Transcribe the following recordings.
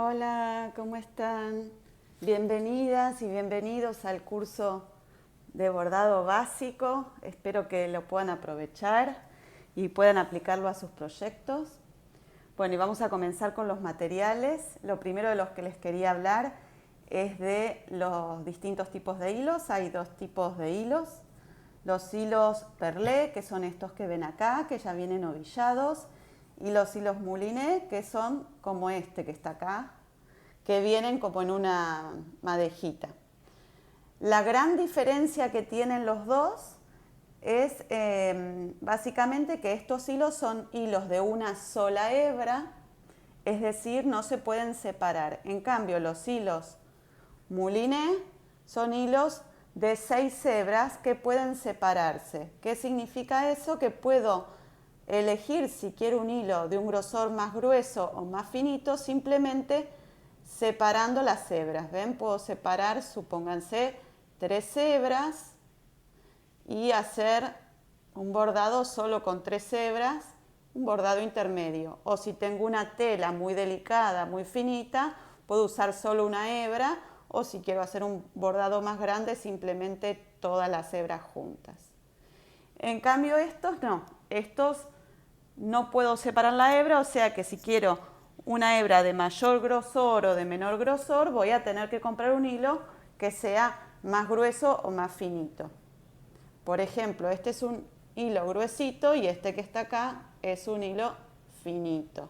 Hola, ¿cómo están? Bienvenidas y bienvenidos al curso de bordado básico. Espero que lo puedan aprovechar y puedan aplicarlo a sus proyectos. Bueno, y vamos a comenzar con los materiales. Lo primero de los que les quería hablar es de los distintos tipos de hilos. Hay dos tipos de hilos. Los hilos perlé, que son estos que ven acá, que ya vienen ovillados, y los hilos mouliné, que son como este que está acá, que vienen como en una madejita. La gran diferencia que tienen los dos es básicamente que estos hilos son hilos de una sola hebra, es decir, no se pueden separar. En cambio, los hilos mouliné son hilos de 6 hebras que pueden separarse. ¿Qué significa eso? Que puedo elegir si quiero un hilo de un grosor más grueso o más finito simplemente separando las hebras. ¿Ven? Puedo separar, supónganse, 3 hebras y hacer un bordado solo con 3 hebras, un bordado intermedio. O si tengo una tela muy delicada, muy finita, puedo usar solo una hebra, o si quiero hacer un bordado más grande, simplemente todas las hebras juntas. En cambio estos no puedo separar la hebra, o sea que si quiero una hebra de mayor grosor o de menor grosor, voy a tener que comprar un hilo que sea más grueso o más finito. Por ejemplo, este es un hilo gruesito y este que está acá es un hilo finito.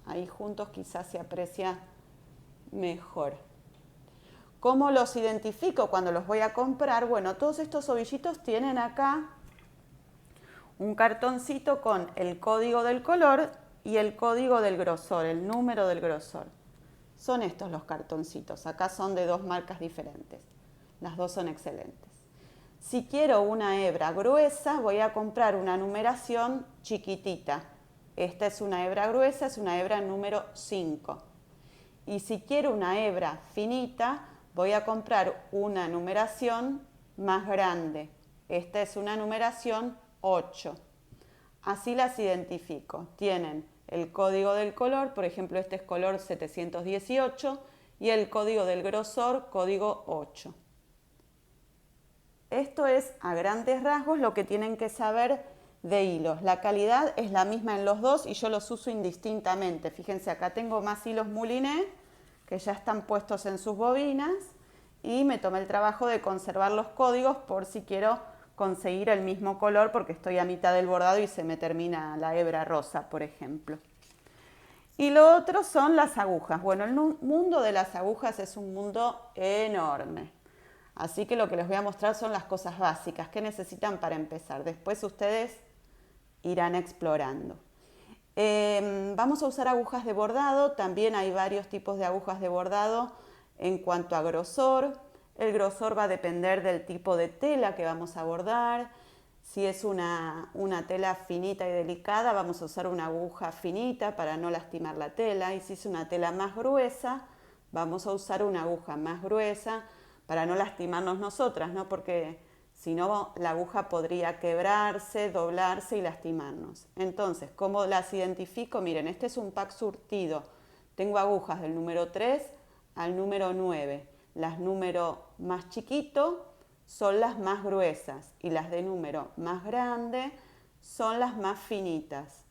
Ahí juntos quizás se aprecia mejor. ¿Cómo los identifico cuando los voy a comprar? Bueno, todos estos ovillitos tienen acá un cartoncito con el código del color y el código del grosor, el número del grosor. Son estos los cartoncitos. Acá son de dos marcas diferentes. Las dos son excelentes. Si quiero una hebra gruesa, voy a comprar una numeración chiquitita. Esta es una hebra gruesa, es una hebra número 5. Y si quiero una hebra finita, voy a comprar una numeración más grande. Esta es una numeración 8. Así las identifico. Tienen el código del color, por ejemplo, este es color 718, y el código del grosor, código 8. Esto es a grandes rasgos lo que tienen que saber de hilos. La calidad es la misma en los dos y yo los uso indistintamente. Fíjense, acá tengo más hilos mouliné que ya están puestos en sus bobinas y me tomé el trabajo de conservar los códigos por si quiero conseguir el mismo color porque estoy a mitad del bordado y se me termina la hebra rosa, por ejemplo. Y lo otro son las agujas. Bueno, el mundo de las agujas es un mundo enorme. Así que lo que les voy a mostrar son las cosas básicas que necesitan para empezar. Después ustedes irán explorando. Vamos a usar agujas de bordado. También hay varios tipos de agujas de bordado en cuanto a grosor. El grosor va a depender del tipo de tela que vamos a bordar. Si es una tela finita y delicada, vamos a usar una aguja finita para no lastimar la tela. Y si es una tela más gruesa, vamos a usar una aguja más gruesa para no lastimarnos nosotras, ¿no? Porque si no, la aguja podría quebrarse, doblarse y lastimarnos. Entonces, ¿cómo las identifico? Miren, este es un pack surtido. Tengo agujas del número 3 al número 9. Las número más chiquito son las más gruesas y las de número más grande son las más finitas.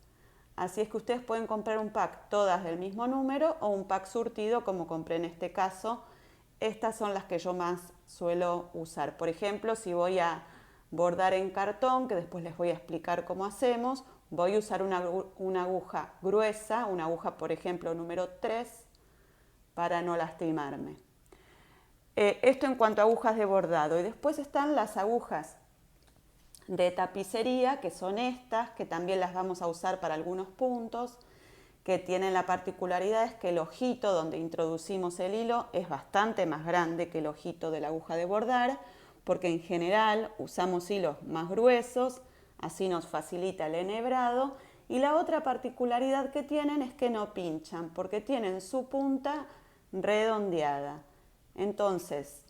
Así es que ustedes pueden comprar un pack todas del mismo número o un pack surtido como compré en este caso. Estas son las que yo más suelo usar. Por ejemplo, si voy a bordar en cartón, que después les voy a explicar cómo hacemos, voy a usar una aguja gruesa, una aguja por ejemplo número 3, para no lastimarme. Esto en cuanto a agujas de bordado. Y después están las agujas de tapicería, que son estas, que también las vamos a usar para algunos puntos, que tienen la particularidad es que el ojito donde introducimos el hilo es bastante más grande que el ojito de la aguja de bordar, porque en general usamos hilos más gruesos, así nos facilita el enhebrado. Y la otra particularidad que tienen es que no pinchan, porque tienen su punta redondeada. Entonces,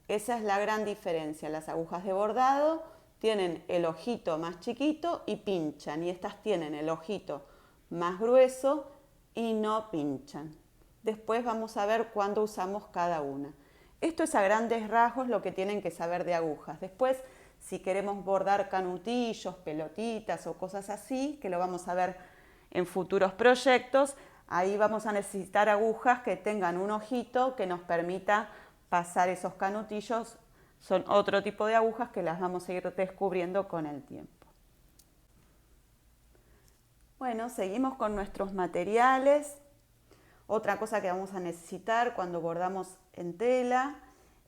esa es la gran diferencia. Las agujas de bordado tienen el ojito más chiquito y pinchan, y estas tienen el ojito más grueso y no pinchan. Después vamos a ver cuándo usamos cada una. Esto es a grandes rasgos lo que tienen que saber de agujas. Después, si queremos bordar canutillos, pelotitas o cosas así, que lo vamos a ver en futuros proyectos, ahí vamos a necesitar agujas que tengan un ojito que nos permita pasar esos canutillos. Son otro tipo de agujas que las vamos a ir descubriendo con el tiempo. Bueno, seguimos con nuestros materiales. Otra cosa que vamos a necesitar cuando bordamos en tela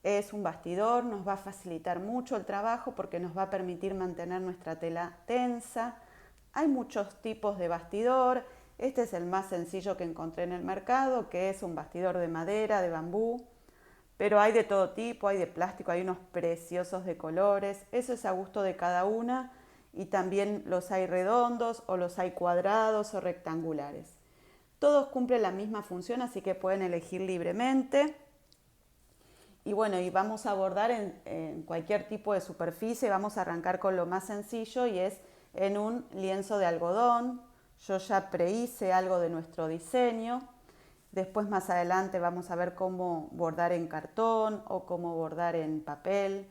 es un bastidor. Nos va a facilitar mucho el trabajo porque nos va a permitir mantener nuestra tela tensa. Hay muchos tipos de bastidor. Este es el más sencillo que encontré en el mercado, que es un bastidor de madera, de bambú. Pero hay de todo tipo, hay de plástico, hay unos preciosos de colores. Eso es a gusto de cada una. Y también los hay redondos o los hay cuadrados o rectangulares. Todos cumplen la misma función, así que pueden elegir libremente. Y bueno, y vamos a bordar en cualquier tipo de superficie. Vamos a arrancar con lo más sencillo y es en un lienzo de algodón. Yo ya prehice algo de nuestro diseño. Después más adelante vamos a ver cómo bordar en cartón o cómo bordar en papel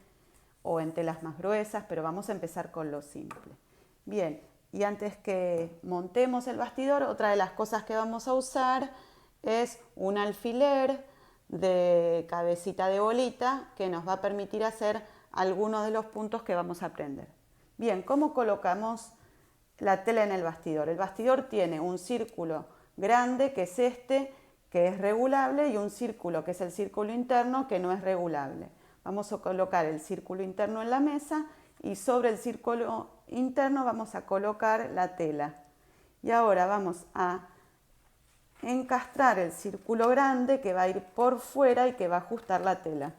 o en telas más gruesas, pero vamos a empezar con lo simple. Bien, y antes que montemos el bastidor, otra de las cosas que vamos a usar es un alfiler de cabecita de bolita que nos va a permitir hacer algunos de los puntos que vamos a aprender. Bien, ¿cómo colocamos la tela en el bastidor? El bastidor tiene un círculo grande, que es este, que es regulable, y un círculo, que es el círculo interno, que no es regulable. Vamos a colocar el círculo interno en la mesa y sobre el círculo interno vamos a colocar la tela. Y ahora vamos a encastrar el círculo grande que va a ir por fuera y que va a ajustar la tela.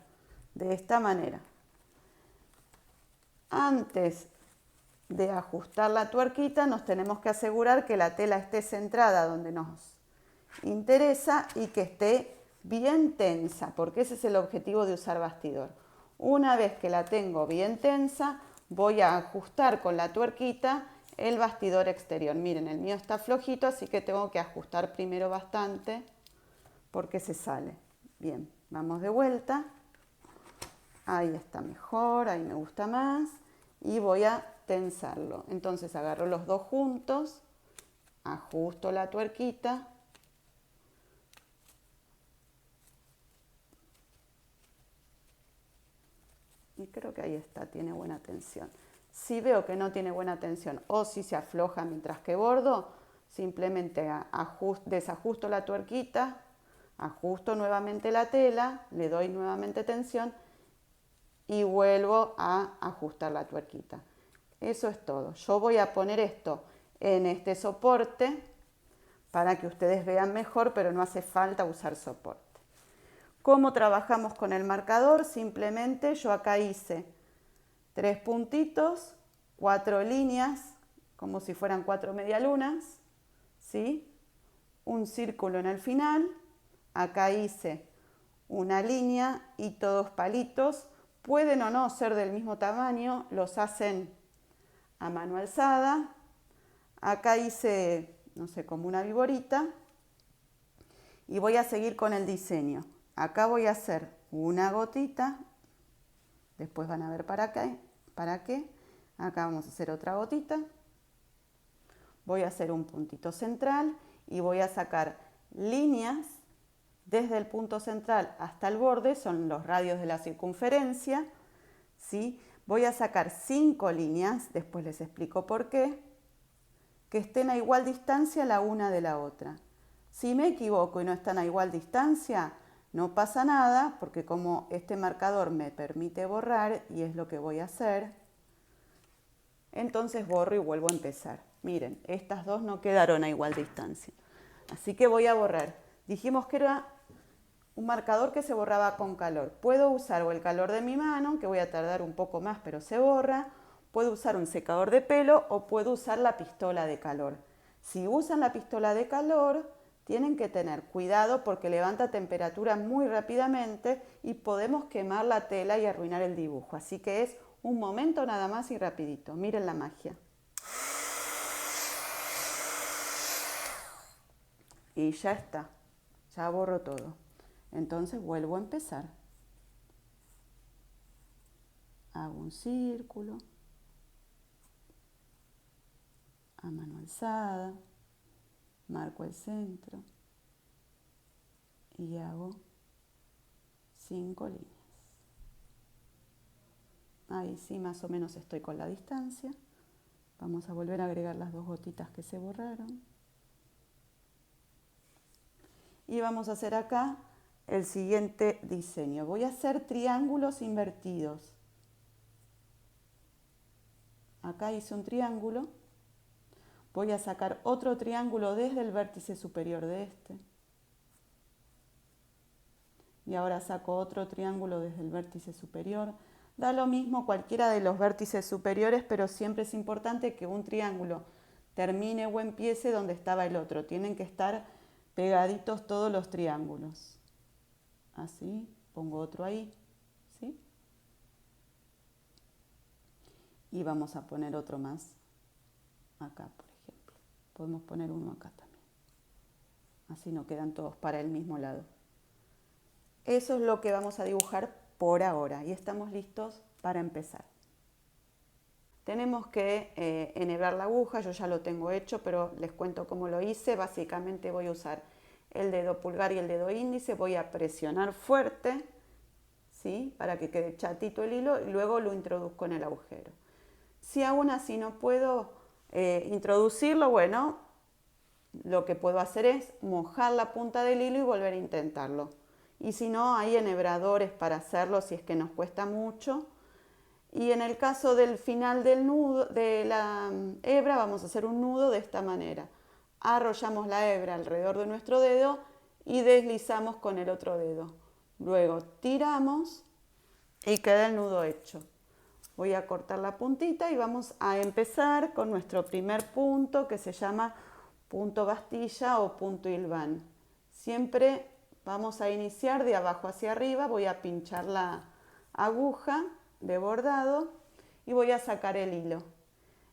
De esta manera. Antes de ajustar la tuerquita nos tenemos que asegurar que la tela esté centrada donde nos interesa y que esté bien tensa, porque ese es el objetivo de usar bastidor. Una vez que la tengo bien tensa, voy a ajustar con la tuerquita el bastidor exterior. Miren, el mío está flojito, así que tengo que ajustar primero bastante porque se sale. Bien, vamos de vuelta. Ahí está mejor, ahí me gusta más. Y voy a tensarlo. Entonces agarro los dos juntos, ajusto la tuerquita. Y creo que ahí está, tiene buena tensión. Si veo que no tiene buena tensión o si se afloja mientras que bordo, simplemente desajusto la tuerquita, ajusto nuevamente la tela, le doy nuevamente tensión y vuelvo a ajustar la tuerquita. Eso es todo. Yo voy a poner esto en este soporte para que ustedes vean mejor, pero no hace falta usar soporte. ¿Cómo trabajamos con el marcador? Simplemente yo acá hice 3 puntitos, 4 líneas, como si fueran 4 medialunas, ¿sí? Un círculo en el final, acá hice una línea y todos palitos. Pueden o no ser del mismo tamaño, los hacen a mano alzada. Acá hice, no sé, como una viborita y voy a seguir con el diseño. Acá voy a hacer una gotita, después van a ver para qué. Acá vamos a hacer otra gotita. Voy a hacer un puntito central y voy a sacar líneas desde el punto central hasta el borde, son los radios de la circunferencia, ¿sí? Voy a sacar 5 líneas, después les explico por qué, que estén a igual distancia la una de la otra. Si me equivoco y no están a igual distancia, no pasa nada, porque como este marcador me permite borrar, y es lo que voy a hacer, entonces borro y vuelvo a empezar. Miren, estas dos no quedaron a igual distancia. Así que voy a borrar. Dijimos que era un marcador que se borraba con calor. Puedo usar o el calor de mi mano, que voy a tardar un poco más, pero se borra. Puedo usar un secador de pelo o puedo usar la pistola de calor. Si usan la pistola de calor, tienen que tener cuidado porque levanta temperatura muy rápidamente y podemos quemar la tela y arruinar el dibujo. Así que es un momento nada más y rapidito. Miren la magia. y ya está, ya borro todo. Entonces vuelvo a empezar. Hago un círculo a mano alzada, marco el centro y hago 5 líneas. Ahí sí más o menos estoy con la distancia. Vamos a volver a agregar las 2 gotitas que se borraron. Y vamos a hacer acá el siguiente diseño. Voy a hacer triángulos invertidos. Acá hice un triángulo. Voy a sacar otro triángulo desde el vértice superior de este. Y ahora saco otro triángulo desde el vértice superior. Da lo mismo cualquiera de los vértices superiores, pero siempre es importante que un triángulo termine o empiece donde estaba el otro. Tienen que estar pegaditos todos los triángulos. Así, pongo otro ahí, ¿sí? Y vamos a poner otro más acá, por ejemplo. Podemos poner uno acá también. Así no quedan todos para el mismo lado. Eso es lo que vamos a dibujar por ahora y estamos listos para empezar. Tenemos que enhebrar la aguja, yo ya lo tengo hecho, pero les cuento cómo lo hice. Básicamente voy a usar el dedo pulgar y el dedo índice, voy a presionar fuerte, ¿sí? Para que quede chatito el hilo y luego lo introduzco en el agujero. Si aún así no puedo introducirlo, bueno, lo que puedo hacer es mojar la punta del hilo y volver a intentarlo. Y si no, hay enhebradores para hacerlo si es que nos cuesta mucho. Y en el caso del final del nudo, de la hebra, vamos a hacer un nudo de esta manera. Arrollamos la hebra alrededor de nuestro dedo y deslizamos con el otro dedo. Luego tiramos y queda el nudo hecho. Voy a cortar la puntita y vamos a empezar con nuestro primer punto que se llama punto bastilla o punto hilván. Siempre vamos a iniciar de abajo hacia arriba, voy a pinchar la aguja de bordado y voy a sacar el hilo.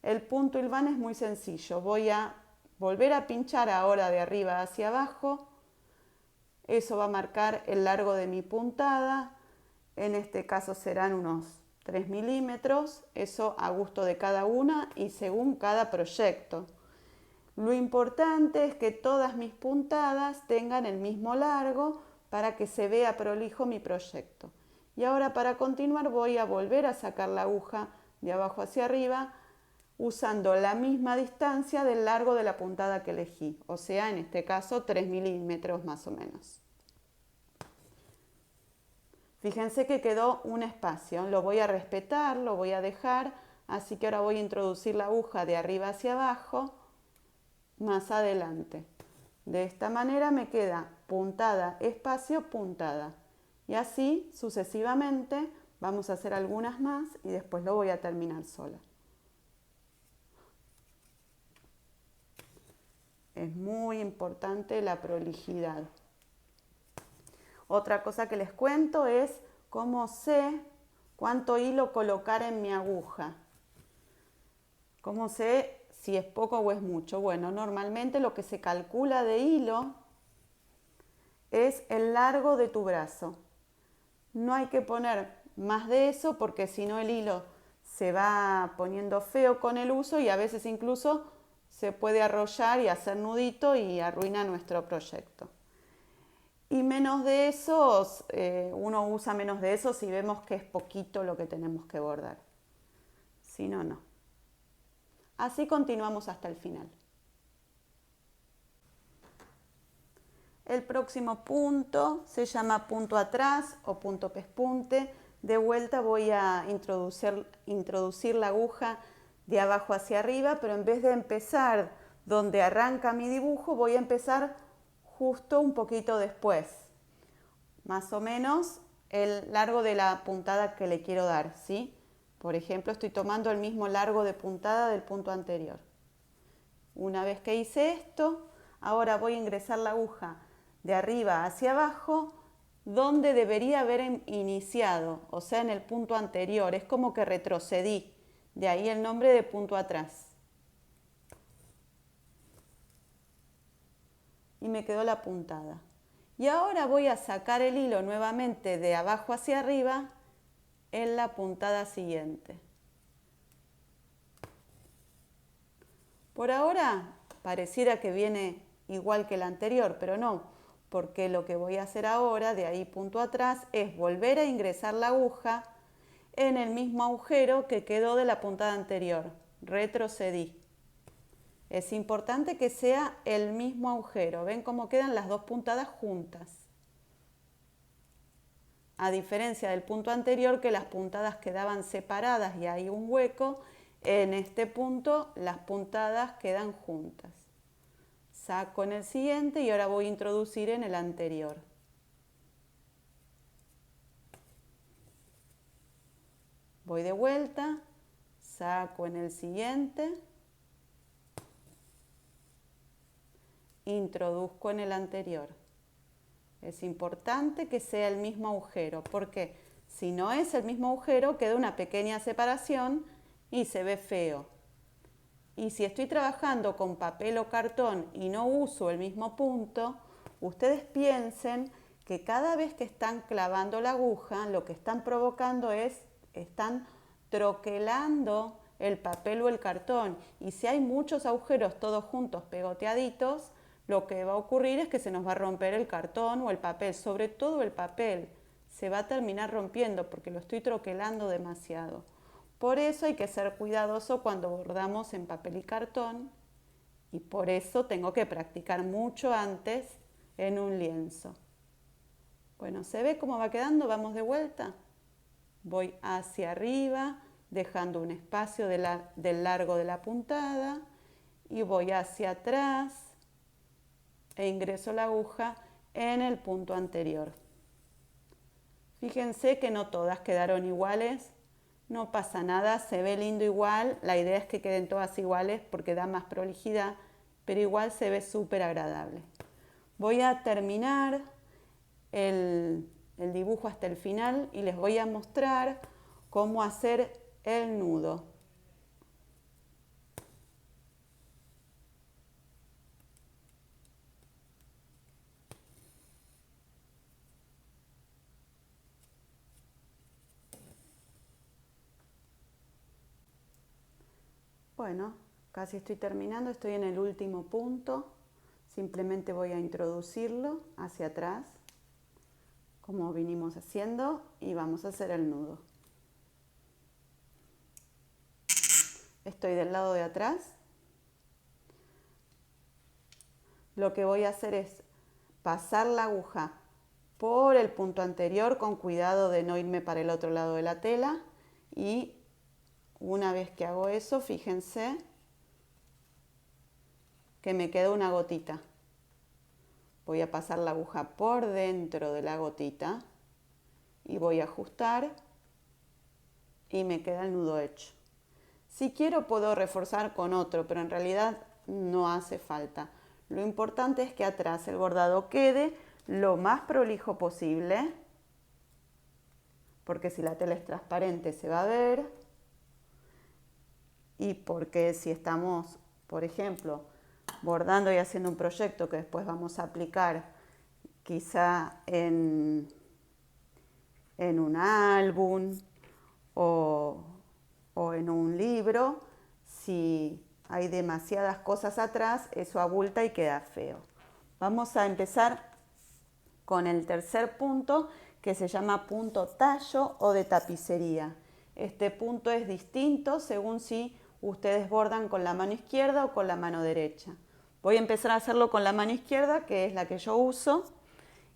El punto hilván es muy sencillo, voy a volver a pinchar ahora de arriba hacia abajo, eso va a marcar el largo de mi puntada, en este caso serán unos 3 milímetros, eso a gusto de cada una y según cada proyecto. Lo importante es que todas mis puntadas tengan el mismo largo para que se vea prolijo mi proyecto. Y ahora para continuar voy a volver a sacar la aguja de abajo hacia arriba usando la misma distancia del largo de la puntada que elegí, o sea, en este caso 3 milímetros más o menos. Fíjense que quedó un espacio, lo voy a respetar, lo voy a dejar, así que ahora voy a introducir la aguja de arriba hacia abajo más adelante. De esta manera me queda puntada, espacio, puntada. Y así sucesivamente vamos a hacer algunas más y después lo voy a terminar sola. Es muy importante la prolijidad. Otra cosa que les cuento es cómo sé cuánto hilo colocar en mi aguja. ¿Cómo sé si es poco o es mucho? Bueno, normalmente lo que se calcula de hilo es el largo de tu brazo. No hay que poner más de eso porque si no el hilo se va poniendo feo con el uso y a veces incluso se puede arrollar y hacer nudito y arruina nuestro proyecto. Y menos de eso, uno usa menos de eso si vemos que es poquito lo que tenemos que bordar. Si no, no. Así continuamos hasta el final. El próximo punto se llama punto atrás o punto pespunte. De vuelta voy a introducir la aguja de abajo hacia arriba, pero en vez de empezar donde arranca mi dibujo, voy a empezar justo un poquito después. Más o menos el largo de la puntada que le quiero dar, ¿sí? Por ejemplo, estoy tomando el mismo largo de puntada del punto anterior. Una vez que hice esto, ahora voy a ingresar la aguja de arriba hacia abajo, donde debería haber iniciado, o sea, en el punto anterior. Es como que retrocedí, de ahí el nombre de punto atrás. y me quedó la puntada. Y ahora voy a sacar el hilo nuevamente de abajo hacia arriba en la puntada siguiente. Por ahora pareciera que viene igual que la anterior, pero no, porque lo que voy a hacer ahora, de ahí punto atrás, es volver a ingresar la aguja en el mismo agujero que quedó de la puntada anterior. Retrocedí. Es importante que sea el mismo agujero. ¿Ven cómo quedan las dos puntadas juntas? A diferencia del punto anterior, que las puntadas quedaban separadas y hay un hueco, en este punto las puntadas quedan juntas. Saco en el siguiente y ahora voy a introducir en el anterior. Voy de vuelta, saco en el siguiente, introduzco en el anterior. Es importante que sea el mismo agujero, porque si no es el mismo agujero, queda una pequeña separación y se ve feo. Y si estoy trabajando con papel o cartón y no uso el mismo punto, ustedes piensen que cada vez que están clavando la aguja, lo que están provocando es, están troquelando el papel o el cartón. Y si hay muchos agujeros todos juntos pegoteaditos, lo que va a ocurrir es que se nos va a romper el cartón o el papel, sobre todo el papel. Se va a terminar rompiendo porque lo estoy troquelando demasiado. Por eso hay que ser cuidadoso cuando bordamos en papel y cartón y por eso tengo que practicar mucho antes en un lienzo. Bueno, ¿se ve cómo va quedando? Vamos de vuelta. Voy hacia arriba, dejando un espacio del largo de la puntada y voy hacia atrás e ingreso la aguja en el punto anterior. Fíjense que no todas quedaron iguales. No pasa nada, se ve lindo igual, la idea es que queden todas iguales porque da más prolijidad, pero igual se ve súper agradable. Voy a terminar el dibujo hasta el final y les voy a mostrar cómo hacer el nudo. Bueno, casi estoy terminando, estoy en el último punto. Simplemente voy a introducirlo hacia atrás, como vinimos haciendo, y vamos a hacer el nudo. Estoy del lado de atrás. Lo que voy a hacer es pasar la aguja por el punto anterior con cuidado de no irme para el otro lado de la tela y una vez que hago eso, fíjense que me queda una gotita. Voy a pasar la aguja por dentro de la gotita y voy a ajustar y me queda el nudo hecho. Si quiero puedo reforzar con otro, pero en realidad no hace falta. Lo importante es que atrás el bordado quede lo más prolijo posible, porque si la tela es transparente se va a ver, y porque si estamos, por ejemplo, bordando y haciendo un proyecto que después vamos a aplicar quizá en un álbum o en un libro, si hay demasiadas cosas atrás, eso abulta y queda feo. Vamos a empezar con el tercer punto, que se llama punto tallo o de tapicería. Este punto es distinto según si ustedes bordan con la mano izquierda o con la mano derecha. Voy a empezar a hacerlo con la mano izquierda, que es la que yo uso,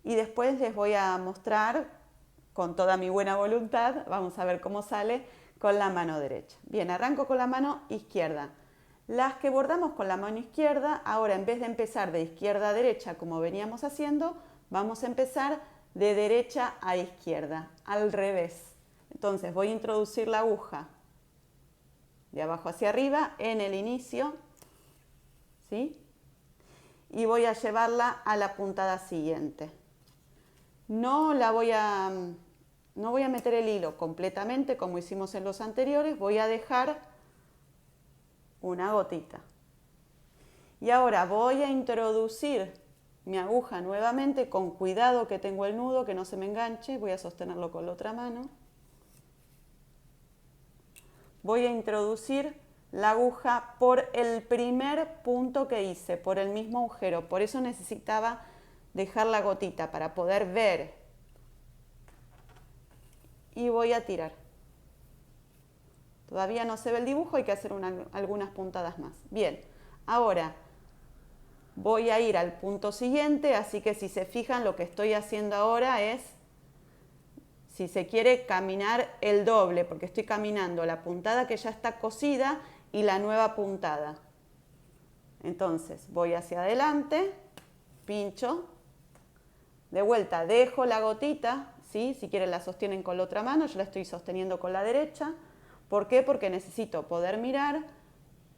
y después les voy a mostrar con toda mi buena voluntad, vamos a ver cómo sale con la mano derecha. Bien, arranco con la mano izquierda. Las que bordamos con la mano izquierda, ahora en vez de empezar de izquierda a derecha como veníamos haciendo, vamos a empezar de derecha a izquierda, al revés. Entonces voy a introducir la aguja de abajo hacia arriba en el inicio, ¿sí? Y voy a llevarla a la puntada siguiente. No voy a meter el hilo completamente como hicimos en los anteriores, voy a dejar una gotita. Y ahora voy a introducir mi aguja nuevamente, con cuidado que tengo el nudo, que no se me enganche, voy a sostenerlo con la otra mano. Voy a introducir la aguja por el primer punto que hice, por el mismo agujero. Por eso necesitaba dejar la gotita para poder ver. Y voy a tirar. Todavía no se ve el dibujo, hay que hacer algunas puntadas más. Bien, ahora voy a ir al punto siguiente, así que si se fijan lo que estoy haciendo ahora es, si se quiere, caminar el doble, porque estoy caminando la puntada que ya está cosida y la nueva puntada. Entonces voy hacia adelante, pincho, de vuelta dejo la gotita, ¿sí? Si quieren la sostienen con la otra mano, yo la estoy sosteniendo con la derecha. ¿Por qué? Porque necesito poder mirar,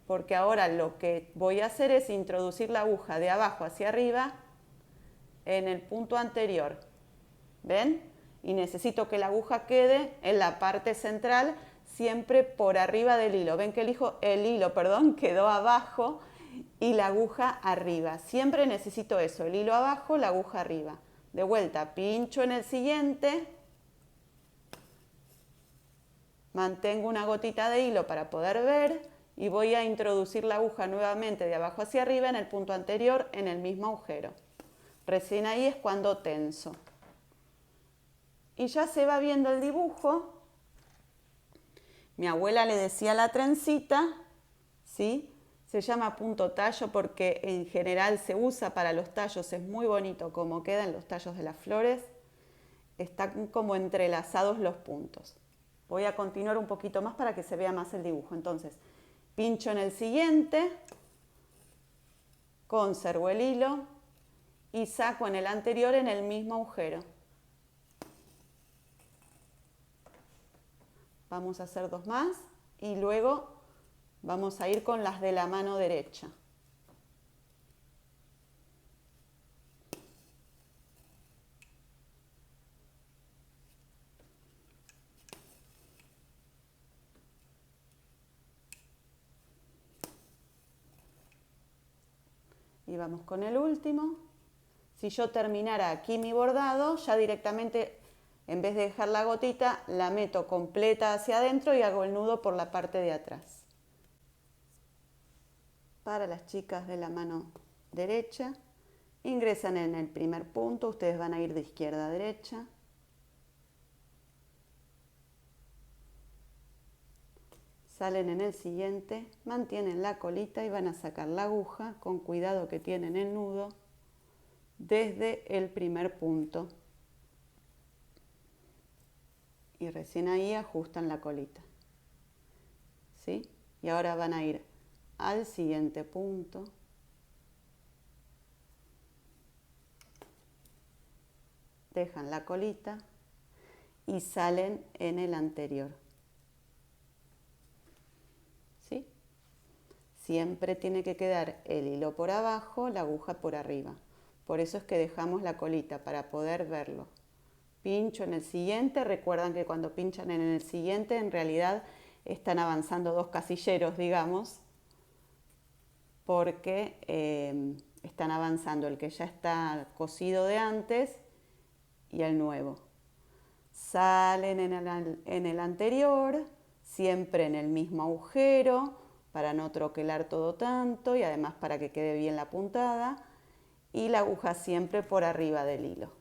porque ahora lo que voy a hacer es introducir la aguja de abajo hacia arriba en el punto anterior. ¿Ven? Y necesito que la aguja quede en la parte central, siempre por arriba del hilo. ¿Ven que el hilo quedó abajo y la aguja arriba? Siempre necesito eso, el hilo abajo, la aguja arriba. De vuelta, pincho en el siguiente. Mantengo una gotita de hilo para poder ver y voy a introducir la aguja nuevamente de abajo hacia arriba en el punto anterior en el mismo agujero. Recién ahí es cuando tenso. Y ya se va viendo el dibujo. Mi abuela le decía la trencita, ¿sí? Se llama punto tallo porque en general se usa para los tallos, es muy bonito como quedan los tallos de las flores. Están como entrelazados los puntos. Voy a continuar un poquito más para que se vea más el dibujo. Entonces, pincho en el siguiente, conservo el hilo y saco en el anterior en el mismo agujero. Vamos a hacer dos más y luego vamos a ir con las de la mano derecha. Y vamos con el último. Si yo terminara aquí mi bordado, ya directamente, en vez de dejar la gotita, la meto completa hacia adentro y hago el nudo por la parte de atrás. Para las chicas de la mano derecha, ingresan en el primer punto, ustedes van a ir de izquierda a derecha. Salen en el siguiente, mantienen la colita y van a sacar la aguja con cuidado que tienen el nudo desde el primer punto. Y recién ahí ajustan la colita. ¿Sí? Y ahora van a ir al siguiente punto. Dejan la colita y salen en el anterior. ¿Sí? Siempre tiene que quedar el hilo por abajo, la aguja por arriba. Por eso es que dejamos la colita, para poder verlo. Pincho en el siguiente. Recuerdan que cuando pinchan en el siguiente, en realidad están avanzando dos casilleros, digamos, porque están avanzando el que ya está cosido de antes y el nuevo. Salen en el anterior, siempre en el mismo agujero, para no troquelar todo tanto y además para que quede bien la puntada, y la aguja siempre por arriba del hilo.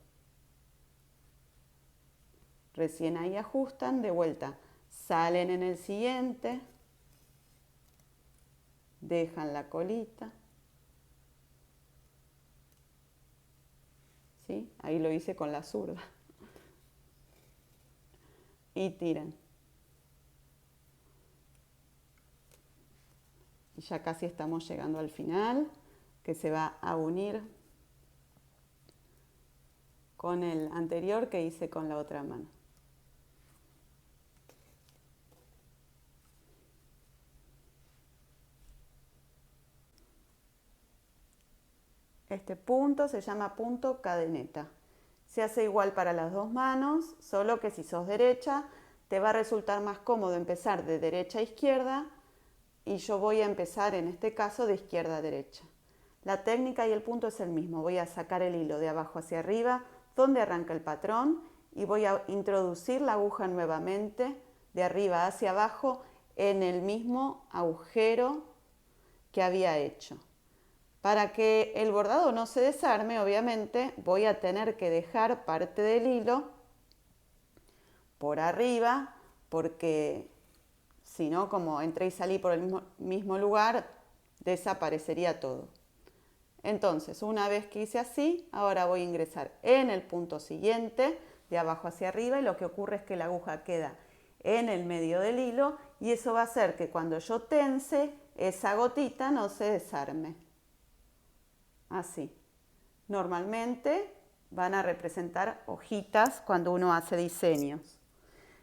Recién ahí ajustan, de vuelta, salen en el siguiente, dejan la colita, ¿sí? Ahí lo hice con la zurda, y tiran. Y ya casi estamos llegando al final, que se va a unir con el anterior que hice con la otra mano. Este punto se llama punto cadeneta. Se hace igual para las dos manos, solo que si sos derecha, te va a resultar más cómodo empezar de derecha a izquierda y yo voy a empezar en este caso de izquierda a derecha. La técnica y el punto es el mismo. Voy a sacar el hilo de abajo hacia arriba, donde arranca el patrón, y voy a introducir la aguja nuevamente de arriba hacia abajo en el mismo agujero que había hecho. Para que el bordado no se desarme, obviamente, voy a tener que dejar parte del hilo por arriba, porque si no, como entré y salí por el mismo lugar, desaparecería todo. Entonces, una vez que hice así, ahora voy a ingresar en el punto siguiente, de abajo hacia arriba, y lo que ocurre es que la aguja queda en el medio del hilo, y eso va a hacer que cuando yo tense, esa gotita no se desarme. Así. Normalmente van a representar hojitas cuando uno hace diseños.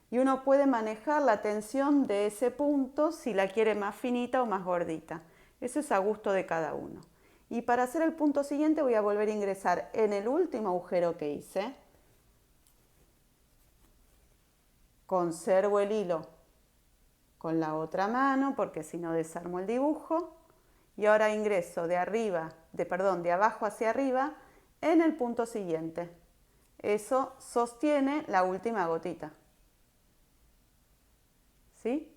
Y uno puede manejar la tensión de ese punto si la quiere más finita o más gordita. Eso es a gusto de cada uno. Y para hacer el punto siguiente voy a volver a ingresar en el último agujero que hice. Conservo el hilo con la otra mano porque si no desarmo el dibujo. Y ahora ingreso de abajo hacia arriba en el punto siguiente. Eso sostiene la última gotita. ¿Sí?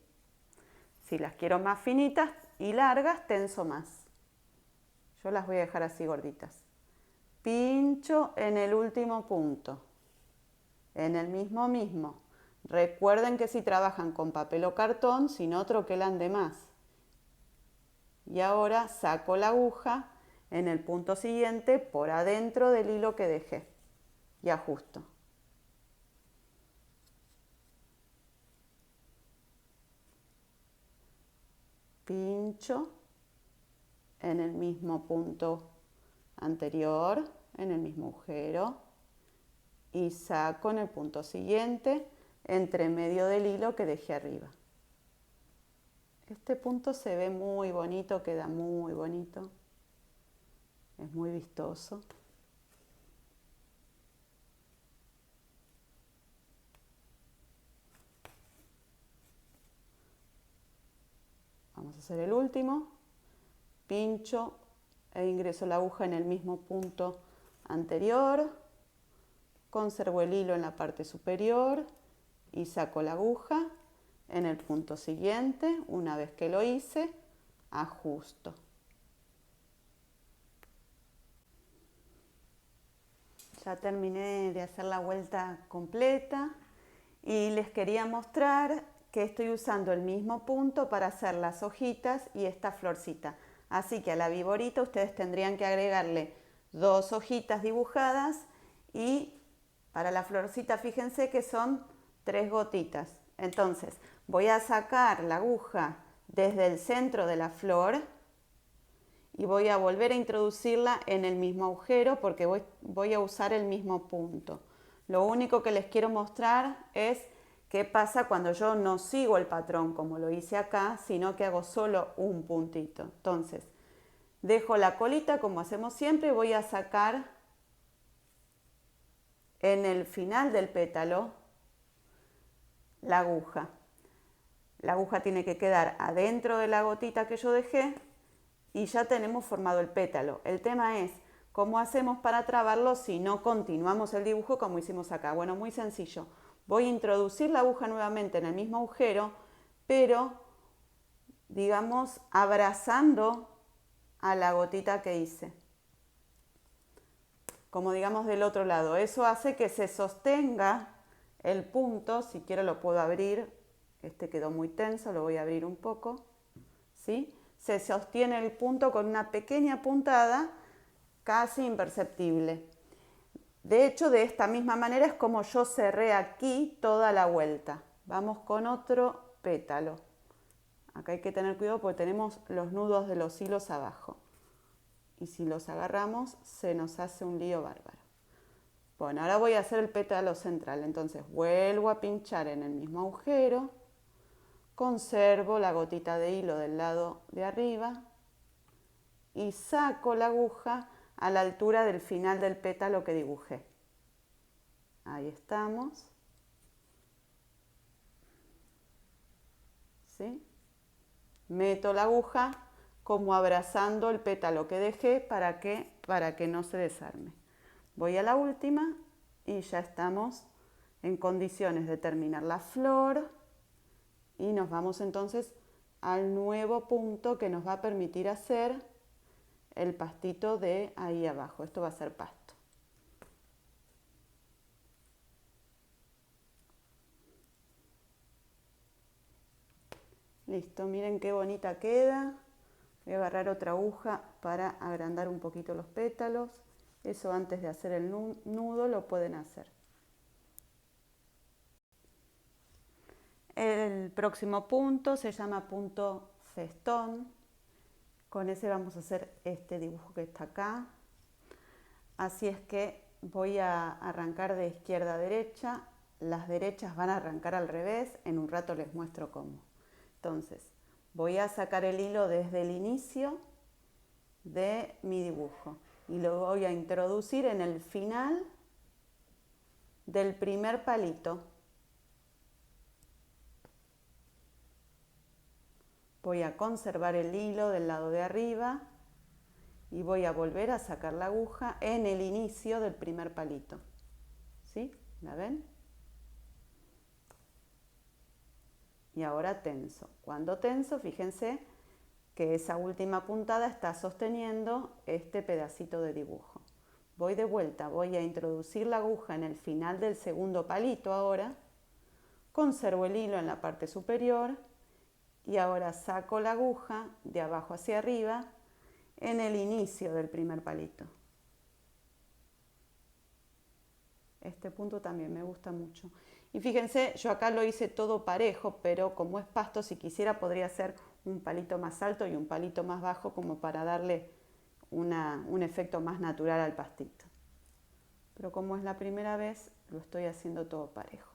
Si las quiero más finitas y largas, tenso más. Yo las voy a dejar así gorditas. Pincho en el último punto. En el mismo. Recuerden que si trabajan con papel o cartón, si no troquelan de más. Y ahora saco la aguja en el punto siguiente por adentro del hilo que dejé y ajusto. Pincho en el mismo punto anterior, en el mismo agujero, y saco en el punto siguiente entre medio del hilo que dejé arriba. Este punto se ve muy bonito, queda muy bonito, es muy vistoso. Vamos a hacer el último. Pincho e ingreso la aguja en el mismo punto anterior, conservo el hilo en la parte superior y saco la aguja en el punto siguiente. Una vez que lo hice, ajusto. Ya terminé de hacer la vuelta completa y les quería mostrar que estoy usando el mismo punto para hacer las hojitas y esta florcita. Así que a la viborita ustedes tendrían que agregarle 2 hojitas dibujadas y para la florcita fíjense que son 3 gotitas. Entonces voy a sacar la aguja desde el centro de la flor y voy a volver a introducirla en el mismo agujero porque voy a usar el mismo punto. Lo único que les quiero mostrar es qué pasa cuando yo no sigo el patrón como lo hice acá, sino que hago solo un puntito. Entonces, dejo la colita como hacemos siempre y voy a sacar en el final del pétalo la aguja. La aguja tiene que quedar adentro de la gotita que yo dejé y ya tenemos formado el pétalo. El tema es cómo hacemos para trabarlo si no continuamos el dibujo como hicimos acá. Bueno, muy sencillo. Voy a introducir la aguja nuevamente en el mismo agujero, pero digamos abrazando a la gotita que hice. Como digamos del otro lado. Eso hace que se sostenga el punto. Si quiero lo puedo abrir. Este quedó muy tenso, lo voy a abrir un poco. ¿Sí? Se sostiene el punto con una pequeña puntada casi imperceptible. De hecho, de esta misma manera es como yo cerré aquí toda la vuelta. Vamos con otro pétalo. Acá hay que tener cuidado porque tenemos los nudos de los hilos abajo. Y si los agarramos, se nos hace un lío bárbaro. Bueno, ahora voy a hacer el pétalo central. Entonces vuelvo a pinchar en el mismo agujero. Conservo la gotita de hilo del lado de arriba y saco la aguja a la altura del final del pétalo que dibujé. Ahí estamos. ¿Sí? Meto la aguja como abrazando el pétalo que dejé para que no se desarme. Voy a la última y ya estamos en condiciones de terminar la flor y nos vamos entonces al nuevo punto que nos va a permitir hacer el pastito de ahí abajo. Esto va a ser pasto. Listo, miren qué bonita queda. Voy a agarrar otra aguja para agrandar un poquito los pétalos. Eso antes de hacer el nudo lo pueden hacer. El próximo punto se llama punto festón. Con ese vamos a hacer este dibujo que está acá. Así es que voy a arrancar de izquierda a derecha. Las derechas van a arrancar al revés. En un rato les muestro cómo. Entonces, voy a sacar el hilo desde el inicio de mi dibujo y lo voy a introducir en el final del primer palito. Voy a conservar el hilo del lado de arriba y voy a volver a sacar la aguja en el inicio del primer palito. ¿Sí? ¿La ven? Y ahora tenso. Cuando tenso, fíjense que esa última puntada está sosteniendo este pedacito de dibujo. Voy de vuelta, voy a introducir la aguja en el final del segundo palito ahora. Conservo el hilo en la parte superior y ahora saco la aguja de abajo hacia arriba en el inicio del primer palito. Este punto también me gusta mucho. Y fíjense, yo acá lo hice todo parejo, pero como es pasto, si quisiera podría hacer un palito más alto y un palito más bajo como para darle un efecto más natural al pastito. Pero como es la primera vez, lo estoy haciendo todo parejo.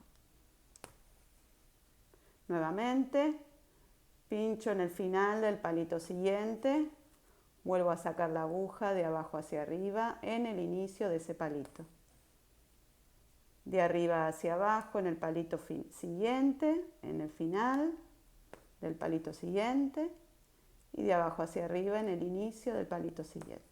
Nuevamente, pincho en el final del palito siguiente, vuelvo a sacar la aguja de abajo hacia arriba en el inicio de ese palito. De arriba hacia abajo en el palito siguiente, en el final del palito siguiente, y de abajo hacia arriba en el inicio del palito siguiente.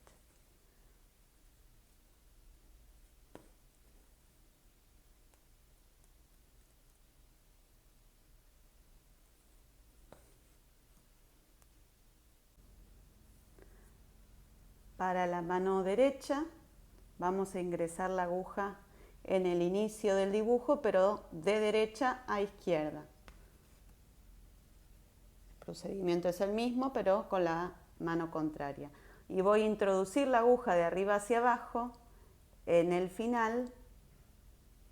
Para la mano derecha vamos a ingresar la aguja en el inicio del dibujo, pero de derecha a izquierda. El procedimiento es el mismo, pero con la mano contraria. Y voy a introducir la aguja de arriba hacia abajo en el final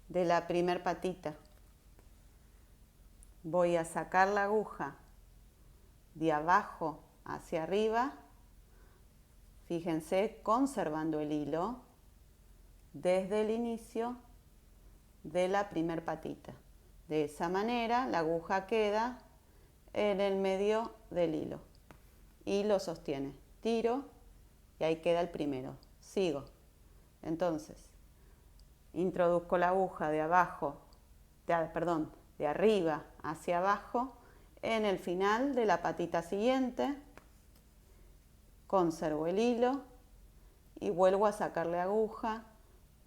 de la primer patita. Voy a sacar la aguja de abajo hacia arriba, fíjense, conservando el hilo desde el inicio de la primer patita. De esa manera la aguja queda en el medio del hilo y lo sostiene. Tiro y ahí queda el primero. Sigo. Entonces, introduzco la aguja de arriba hacia abajo en el final de la patita siguiente, conservo el hilo y vuelvo a sacarle aguja,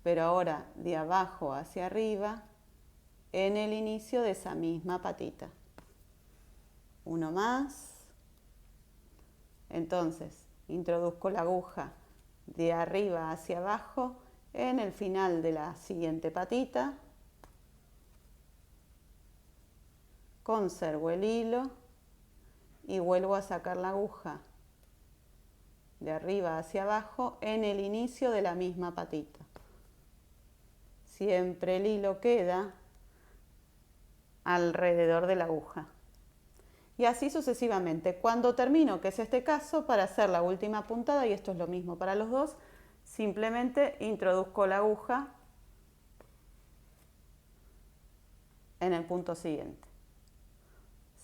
pero ahora de abajo hacia arriba en el inicio de esa misma patita. Uno más. Entonces, introduzco la aguja de arriba hacia abajo en el final de la siguiente patita, conservo el hilo y vuelvo a sacar la aguja de arriba hacia abajo en el inicio de la misma patita. Siempre el hilo queda alrededor de la aguja. Y así sucesivamente. Cuando termino, que es este caso, para hacer la última puntada, y esto es lo mismo para los dos, simplemente introduzco la aguja en el punto siguiente.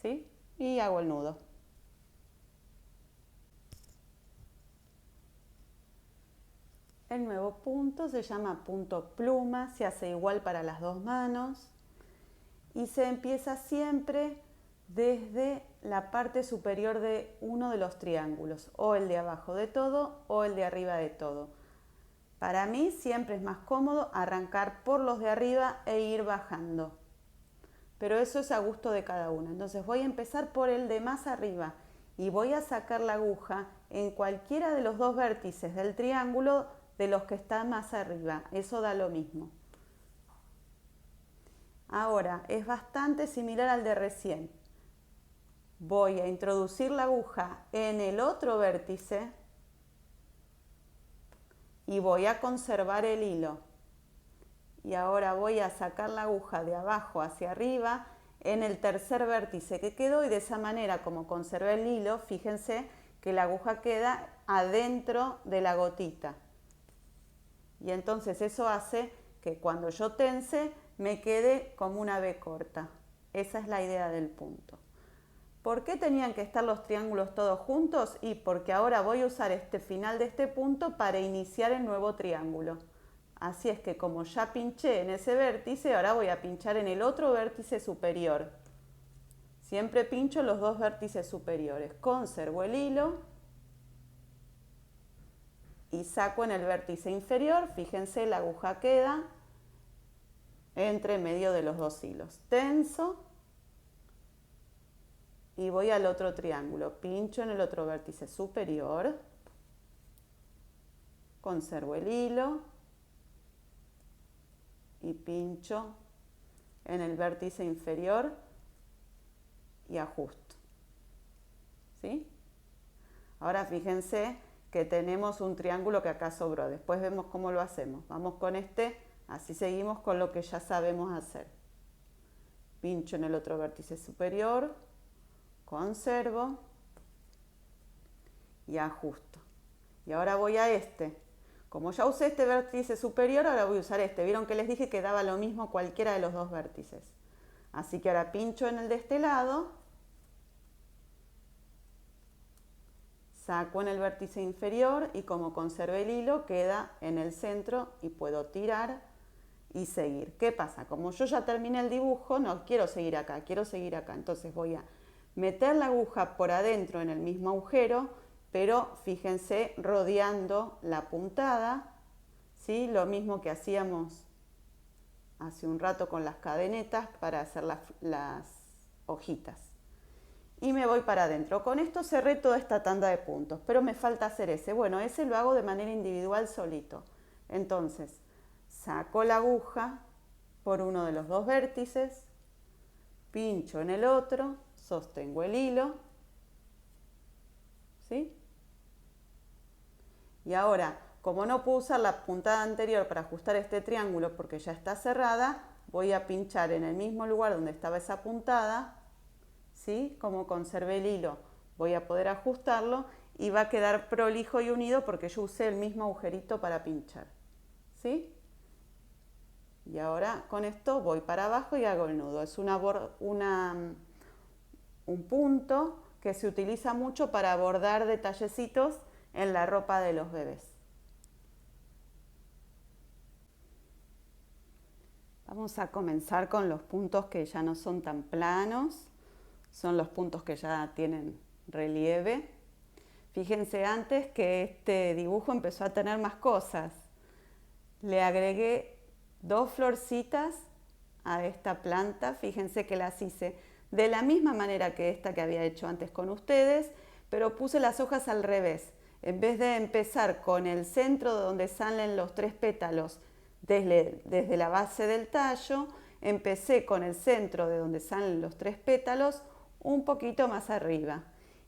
¿Sí? Y hago el nudo. El nuevo punto se llama punto pluma, se hace igual para las dos manos y se empieza siempre desde la parte superior de uno de los triángulos, o el de abajo de todo o el de arriba de todo. Para mí siempre es más cómodo arrancar por los de arriba e ir bajando, pero eso es a gusto de cada uno. Entonces voy a empezar por el de más arriba y voy a sacar la aguja en cualquiera de los dos vértices del triángulo de los que están más arriba, eso da lo mismo. Ahora, es bastante similar al de recién. Voy a introducir la aguja en el otro vértice y voy a conservar el hilo. Y ahora voy a sacar la aguja de abajo hacia arriba en el tercer vértice que quedó y de esa manera, como conservé el hilo, fíjense que la aguja queda adentro de la gotita. Y entonces eso hace que cuando yo tense me quede como una V corta. Esa es la idea del punto. ¿Por qué tenían que estar los triángulos todos juntos? Y porque ahora voy a usar este final de este punto para iniciar el nuevo triángulo. Así es que como ya pinché en ese vértice, ahora voy a pinchar en el otro vértice superior. Siempre pincho los dos vértices superiores. Conservo el hilo y saco en el vértice inferior. Fíjense, la aguja queda entre medio de los dos hilos. Tenso y voy al otro triángulo. Pincho en el otro vértice superior. Conservo el hilo y pincho en el vértice inferior y ajusto. ¿Sí? Ahora fíjense que tenemos un triángulo que acá sobró. Después vemos cómo lo hacemos. Vamos con este, así seguimos con lo que ya sabemos hacer. Pincho en el otro vértice superior, conservo y ajusto. Y ahora voy a este. Como ya usé este vértice superior, ahora voy a usar este. Vieron que les dije que daba lo mismo cualquiera de los dos vértices. Así que ahora pincho en el de este lado, saco en el vértice inferior y como conservé el hilo queda en el centro y puedo tirar y seguir. ¿Qué pasa? Como yo ya terminé el dibujo, no quiero seguir acá, quiero seguir acá. Entonces voy a meter la aguja por adentro en el mismo agujero, pero fíjense rodeando la puntada, ¿sí? Lo mismo que hacíamos hace un rato con las cadenetas para hacer las hojitas. Y me voy para adentro. Con esto cerré toda esta tanda de puntos, pero me falta hacer ese. Bueno, ese lo hago de manera individual solito. Entonces, saco la aguja por uno de los dos vértices, pincho en el otro, sostengo el hilo, ¿sí? Y ahora, como no puedo usar la puntada anterior para ajustar este triángulo porque ya está cerrada, voy a pinchar en el mismo lugar donde estaba esa puntada, ¿sí? Como conservé el hilo, voy a poder ajustarlo y va a quedar prolijo y unido porque yo usé el mismo agujerito para pinchar, ¿sí? Y ahora con esto voy para abajo y hago el nudo. Es un punto que se utiliza mucho para bordar detallecitos en la ropa de los bebés. Vamos a comenzar con los puntos que ya no son tan planos, son los puntos que ya tienen relieve. Fíjense antes que este dibujo empezó a tener más cosas. Le agregué 2 florcitas a esta planta, fíjense que las hice de la misma manera que esta que había hecho antes con ustedes, pero puse las hojas al revés. En vez de empezar con el centro donde salen los 3 pétalos desde la base del tallo, empecé con el centro de donde salen los 3 pétalos un poquito más arriba.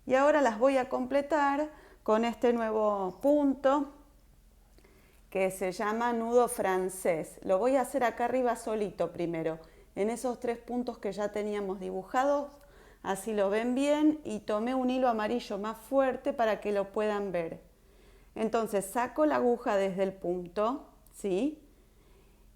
Y ahora las voy a completar con este nuevo punto que se llama nudo francés. Lo voy a hacer acá arriba solito primero, en esos 3 puntos que ya teníamos dibujados, así lo ven bien, y tomé un hilo amarillo más fuerte para que lo puedan ver. Entonces saco la aguja desde el punto, ¿sí?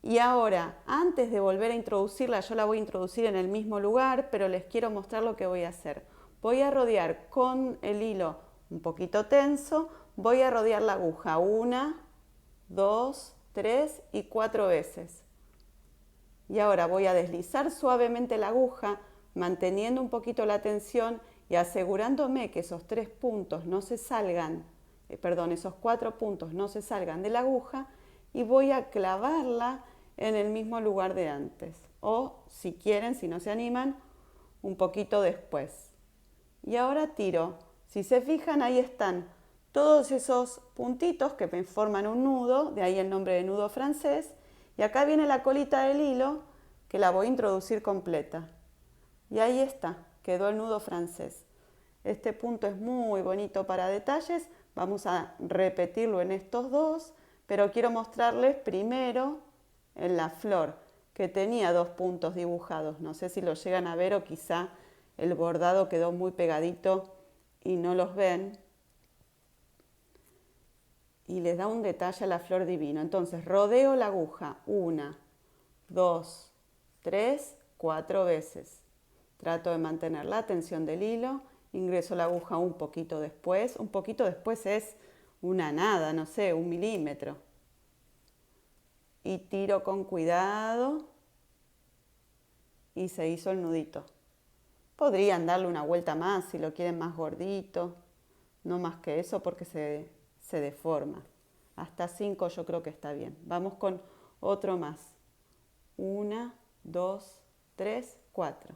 Y ahora, antes de volver a introducirla, yo la voy a introducir en el mismo lugar, pero les quiero mostrar lo que voy a hacer. Voy a rodear con el hilo un poquito tenso, voy a rodear la aguja 1, 2, 3 y 4 veces. Y ahora voy a deslizar suavemente la aguja, manteniendo un poquito la tensión y asegurándome que esos 3 puntos no se salgan, esos 4 puntos no se salgan de la aguja, y voy a clavarla en el mismo lugar de antes. O si quieren, si no se animan, un poquito después. Y ahora tiro. Si se fijan, ahí están todos esos puntitos que me forman un nudo, de ahí el nombre de nudo francés. Y acá viene la colita del hilo, que la voy a introducir completa. Y ahí está, quedó el nudo francés. Este punto es muy bonito para detalles. Vamos a repetirlo en estos dos, pero quiero mostrarles primero en la flor, que tenía 2 puntos dibujados. No sé si lo llegan a ver o quizá el bordado quedó muy pegadito y no los ven. Y les da un detalle a la flor divino. Entonces rodeo la aguja 1, 2, 3, 4 veces. Trato de mantener la tensión del hilo. Ingreso la aguja un poquito después. Un poquito después es una nada, no sé, 1 milímetro. Y tiro con cuidado. Y se hizo el nudito. Podrían darle una vuelta más si lo quieren más gordito. No más que eso porque se deforma. Hasta 5 yo creo que está bien. Vamos con otro más. 1, 2, 3, 4.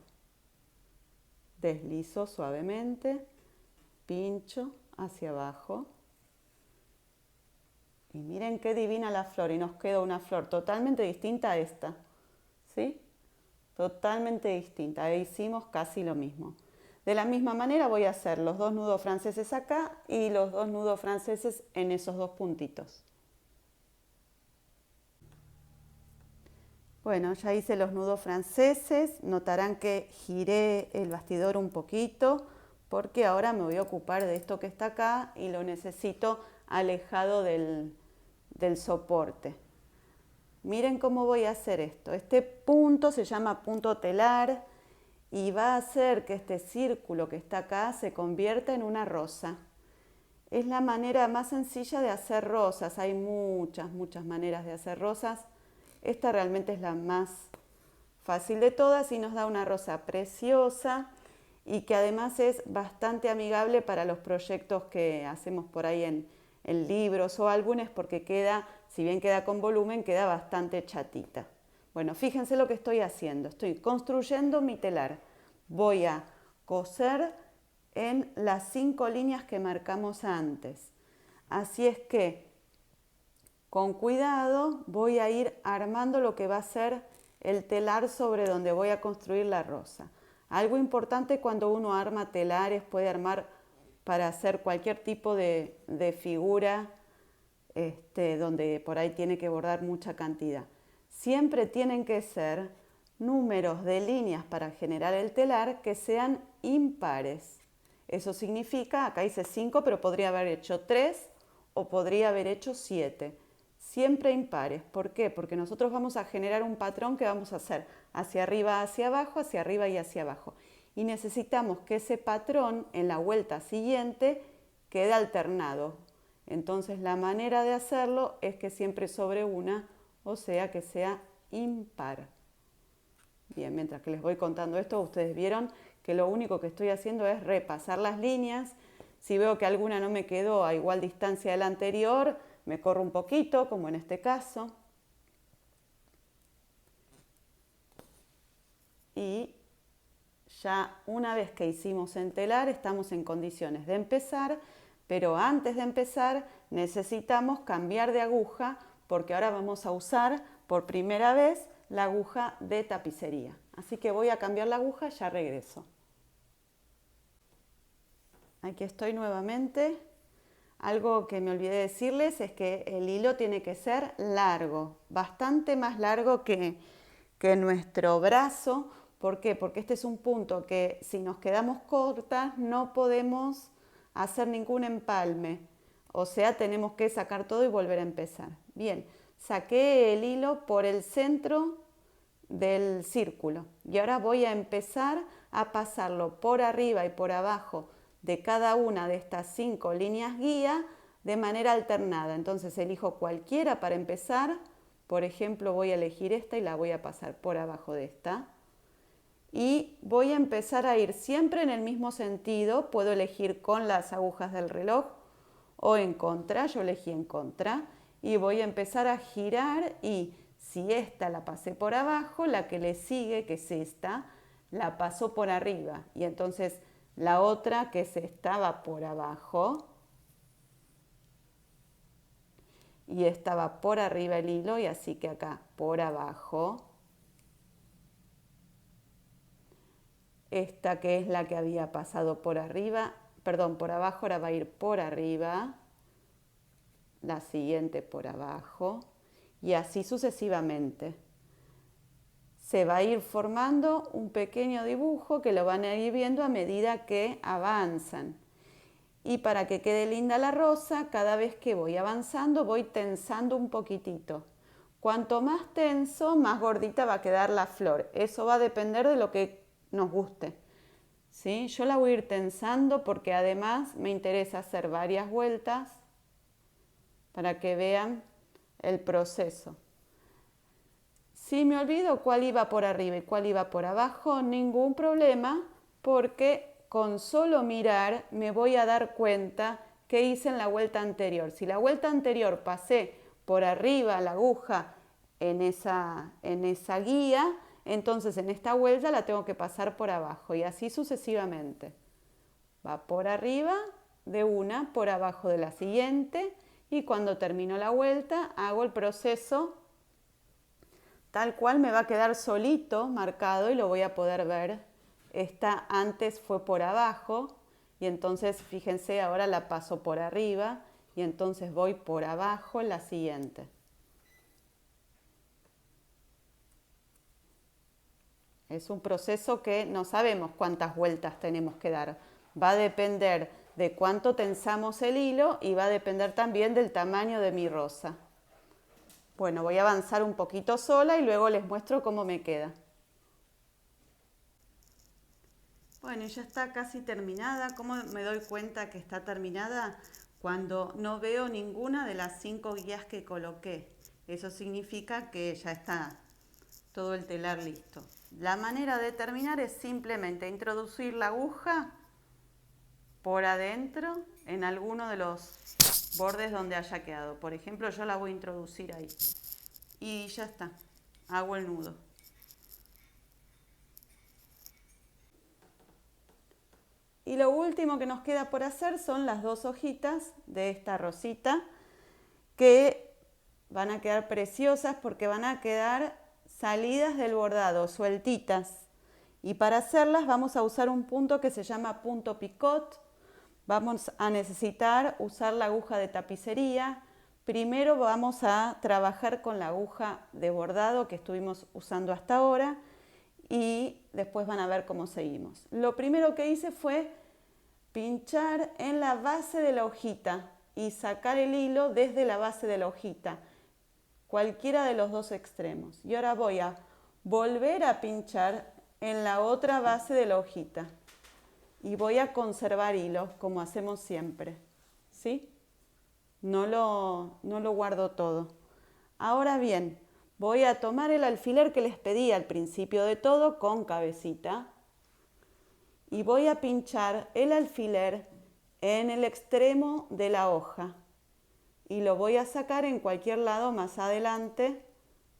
Deslizo suavemente, pincho hacia abajo. Y miren qué divina la flor. Y nos queda una flor totalmente distinta a esta. ¿Sí? Totalmente distinta. Ahí hicimos casi lo mismo. De la misma manera voy a hacer los 2 nudos franceses acá y los 2 nudos franceses en esos 2 puntitos. Bueno, ya hice los nudos franceses. Notarán que giré el bastidor un poquito porque ahora me voy a ocupar de esto que está acá y lo necesito alejado del soporte. Miren cómo voy a hacer esto. Este punto se llama punto telar y va a hacer que este círculo que está acá se convierta en una rosa. Es la manera más sencilla de hacer rosas. Hay muchas maneras de hacer rosas. Esta realmente es la más fácil de todas y nos da una rosa preciosa y que además es bastante amigable para los proyectos que hacemos por ahí en libros o álbumes porque queda, si bien queda con volumen, queda bastante chatita. Bueno, fíjense lo que estoy haciendo. Estoy construyendo mi telar. Voy a coser en las 5 líneas que marcamos antes. Así es que, con cuidado, voy a ir armando lo que va a ser el telar sobre donde voy a construir la rosa. Algo importante cuando uno arma telares, puede armar para hacer cualquier tipo de figura donde por ahí tiene que bordar mucha cantidad. Siempre tienen que ser números de líneas para generar el telar que sean impares. Eso significa, acá hice 5, pero podría haber hecho 3 o podría haber hecho 7. Siempre impares. ¿Por qué? Porque nosotros vamos a generar un patrón que vamos a hacer hacia arriba y hacia abajo. Y necesitamos que ese patrón en la vuelta siguiente quede alternado. Entonces la manera de hacerlo es que siempre sobre una, o sea que sea impar. Bien, mientras que les voy contando esto, ustedes vieron que lo único que estoy haciendo es repasar las líneas. Si veo que alguna no me quedó a igual distancia de la anterior, me corro un poquito, como en este caso. Y ya una vez que hicimos en telar, estamos en condiciones de empezar, pero antes de empezar necesitamos cambiar de aguja porque ahora vamos a usar por primera vez la aguja de tapicería. Así que voy a cambiar la aguja, ya regreso. Aquí estoy nuevamente. Algo que me olvidé decirles es que el hilo tiene que ser largo, bastante más largo que nuestro brazo. ¿Por qué? Porque este es un punto que si nos quedamos cortas no podemos hacer ningún empalme. O sea, tenemos que sacar todo y volver a empezar. Bien, saqué el hilo por el centro del círculo y ahora voy a empezar a pasarlo por arriba y por abajo de cada una de estas 5 líneas guía de manera alternada. Entonces elijo cualquiera para empezar. Por ejemplo, voy a elegir esta y la voy a pasar por abajo de esta. y voy a empezar a ir siempre en el mismo sentido. Puedo elegir con las agujas del reloj o en contra. Yo elegí en contra y voy a empezar a girar, y si esta la pasé por abajo, la que le sigue, que es esta, la paso por arriba, y entonces la otra, que es esta, va por abajo y esta va por arriba el hilo, y así que acá por abajo. Esta, que es la que había pasado por arriba, perdón, por abajo, ahora va a ir por arriba, la siguiente por abajo, y así sucesivamente. Se va a ir formando un pequeño dibujo que lo van a ir viendo a medida que avanzan. Y para que quede linda la rosa, cada vez que voy avanzando voy tensando un poquitito. Cuanto más tenso, más gordita va a quedar la flor. Eso va a depender de lo que nos guste. ¿Sí? Yo la voy a ir tensando porque además me interesa hacer varias vueltas para que vean el proceso. Si me olvido cuál iba por arriba y cuál iba por abajo, ningún problema, porque con solo mirar me voy a dar cuenta qué hice en la vuelta anterior. Si la vuelta anterior pasé por arriba la aguja en esa guía, entonces en esta vuelta la tengo que pasar por abajo, y así sucesivamente. Va por arriba de una, por abajo de la siguiente, y cuando termino la vuelta hago el proceso tal cual. Me va a quedar solito marcado y lo voy a poder ver. Esta antes fue por abajo, y entonces fíjense, ahora la paso por arriba y entonces voy por abajo en la siguiente. Es un proceso que no sabemos cuántas vueltas tenemos que dar. Va a depender de cuánto tensamos el hilo y va a depender también del tamaño de mi rosa. Bueno, voy a avanzar un poquito sola y luego les muestro cómo me queda. Bueno, ya está casi terminada. ¿Cómo me doy cuenta que está terminada? Cuando no veo ninguna de las 5 guías que coloqué. Eso significa que ya está todo el telar listo. La manera de terminar es simplemente introducir la aguja por adentro en alguno de los bordes donde haya quedado. Por ejemplo, yo la voy a introducir ahí. Y ya está. Hago el nudo. Y lo último que nos queda por hacer son las 2 hojitas de esta rosita, que van a quedar preciosas porque van a quedar salidas del bordado, sueltitas. Y para hacerlas vamos a usar un punto que se llama punto picot. Vamos a necesitar usar la aguja de tapicería. Primero vamos a trabajar con la aguja de bordado que estuvimos usando hasta ahora, y después van a ver cómo seguimos. Lo primero que hice fue pinchar en la base de la hojita y sacar el hilo desde la base de la hojita, cualquiera de los dos extremos. Y ahora voy a volver a pinchar en la otra base de la hojita y voy a conservar hilos como hacemos siempre, ¿sí? No lo guardo todo. Ahora bien, voy a tomar el alfiler que les pedí al principio de todo con cabecita y voy a pinchar el alfiler en el extremo de la hoja y lo voy a sacar en cualquier lado más adelante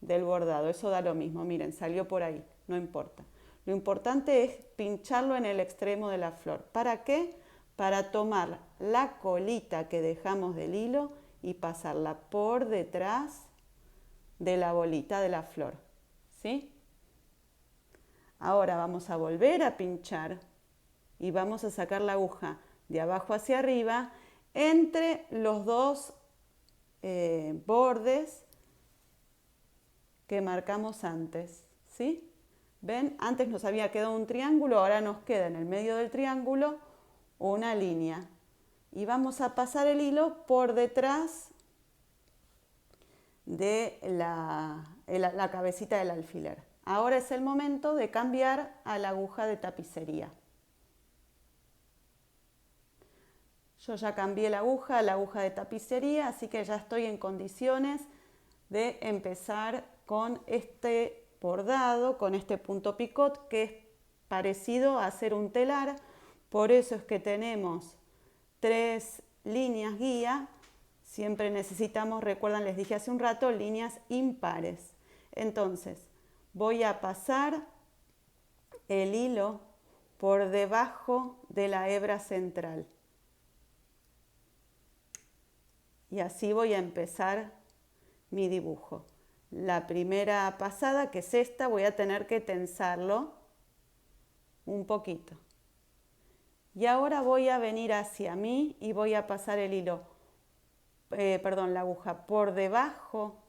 del bordado. Eso da lo mismo, miren, salió por ahí, no importa. Lo importante es pincharlo en el extremo de la flor. ¿Para qué? Para tomar la colita que dejamos del hilo y pasarla por detrás de la bolita de la flor, ¿sí? Ahora vamos a volver a pinchar y vamos a sacar la aguja de abajo hacia arriba entre los dos bordes que marcamos antes, ¿sí? ¿Ven? Antes nos había quedado un triángulo, ahora nos queda en el medio del triángulo una línea. Y vamos a pasar el hilo por detrás de la cabecita del alfiler. Ahora es el momento de cambiar a la aguja de tapicería. Yo ya cambié la aguja a la aguja de tapicería, así que ya estoy en condiciones de empezar con este bordado, con este punto picot, que es parecido a hacer un telar, por eso es que tenemos 3 líneas guía. Siempre necesitamos, recuerdan, les dije hace un rato, líneas impares. Entonces, voy a pasar el hilo por debajo de la hebra central. Y así voy a empezar mi dibujo. La primera pasada, que es esta, voy a tener que tensarlo un poquito. Y ahora voy a venir hacia mí y voy a pasar el hilo, la aguja por debajo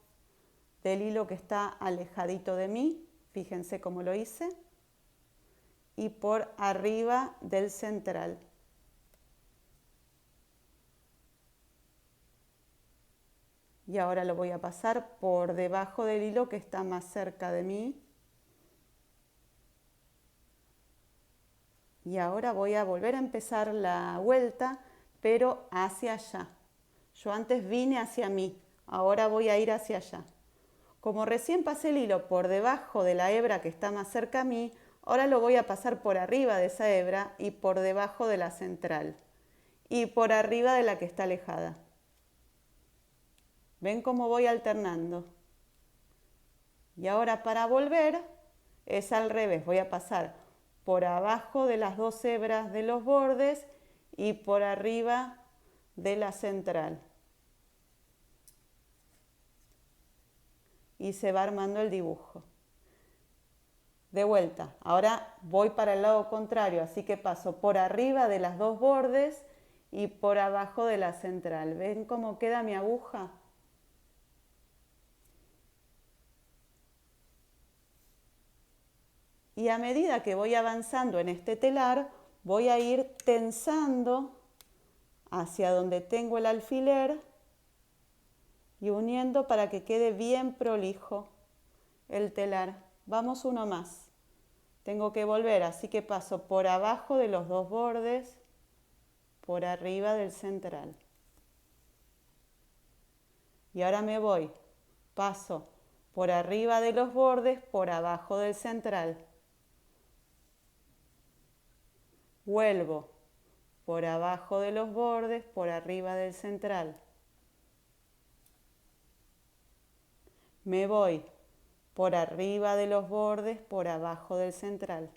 del hilo que está alejadito de mí. Fíjense cómo lo hice. Y por arriba del central. Y ahora lo voy a pasar por debajo del hilo que está más cerca de mí. Y ahora voy a volver a empezar la vuelta, pero hacia allá. Yo antes vine hacia mí, ahora voy a ir hacia allá. Como recién pasé el hilo por debajo de la hebra que está más cerca a mí, ahora lo voy a pasar por arriba de esa hebra y por debajo de la central. Y por arriba de la que está alejada. ¿Ven cómo voy alternando? Y ahora para volver es al revés. Voy a pasar por abajo de las 2 hebras de los bordes y por arriba de la central. Y se va armando el dibujo. De vuelta. Ahora voy para el lado contrario, así que paso por arriba de las 2 bordes y por abajo de la central. ¿Ven cómo queda mi aguja? Y a medida que voy avanzando en este telar, voy a ir tensando hacia donde tengo el alfiler y uniendo para que quede bien prolijo el telar. Vamos uno más. Tengo que volver, así que paso por abajo de los 2 bordes, por arriba del central. Y ahora me voy, paso por arriba de los bordes, por abajo del central. Vuelvo por abajo de los bordes, por arriba del central. Me voy por arriba de los bordes, por abajo del central.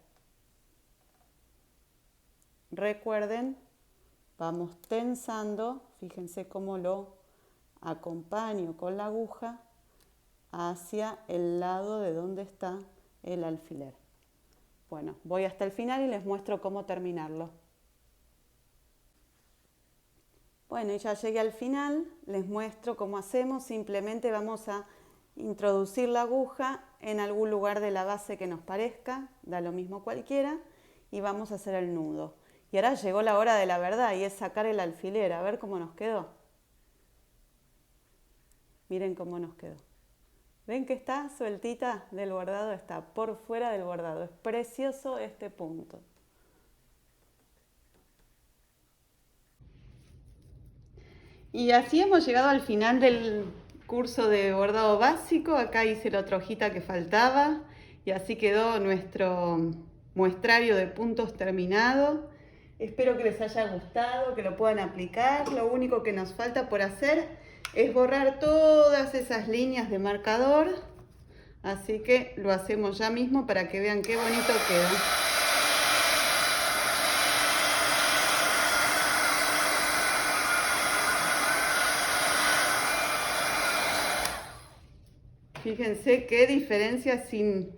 Recuerden, vamos tensando, fíjense cómo lo acompaño con la aguja hacia el lado de donde está el alfiler. Bueno, voy hasta el final y les muestro cómo terminarlo. Bueno, y ya llegué al final, les muestro cómo hacemos. Simplemente vamos a introducir la aguja en algún lugar de la base que nos parezca, da lo mismo cualquiera, y vamos a hacer el nudo. Y ahora llegó la hora de la verdad y es sacar el alfiler, a ver cómo nos quedó. Miren cómo nos quedó. ¿Ven que está sueltita del bordado? Está por fuera del bordado. Es precioso este punto. Y así hemos llegado al final del curso de bordado básico. Acá hice la otra hojita que faltaba y así quedó nuestro muestrario de puntos terminado. Espero que les haya gustado, que lo puedan aplicar. Lo único que nos falta por hacer es borrar todas esas líneas de marcador. Así que lo hacemos ya mismo para que vean qué bonito queda. Fíjense qué diferencia sin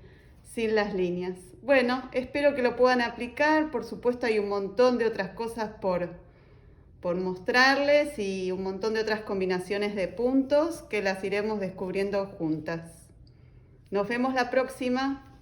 las líneas. Bueno, espero que lo puedan aplicar. Por supuesto hay un montón de otras cosas por mostrarles y un montón de otras combinaciones de puntos que las iremos descubriendo juntas. Nos vemos la próxima.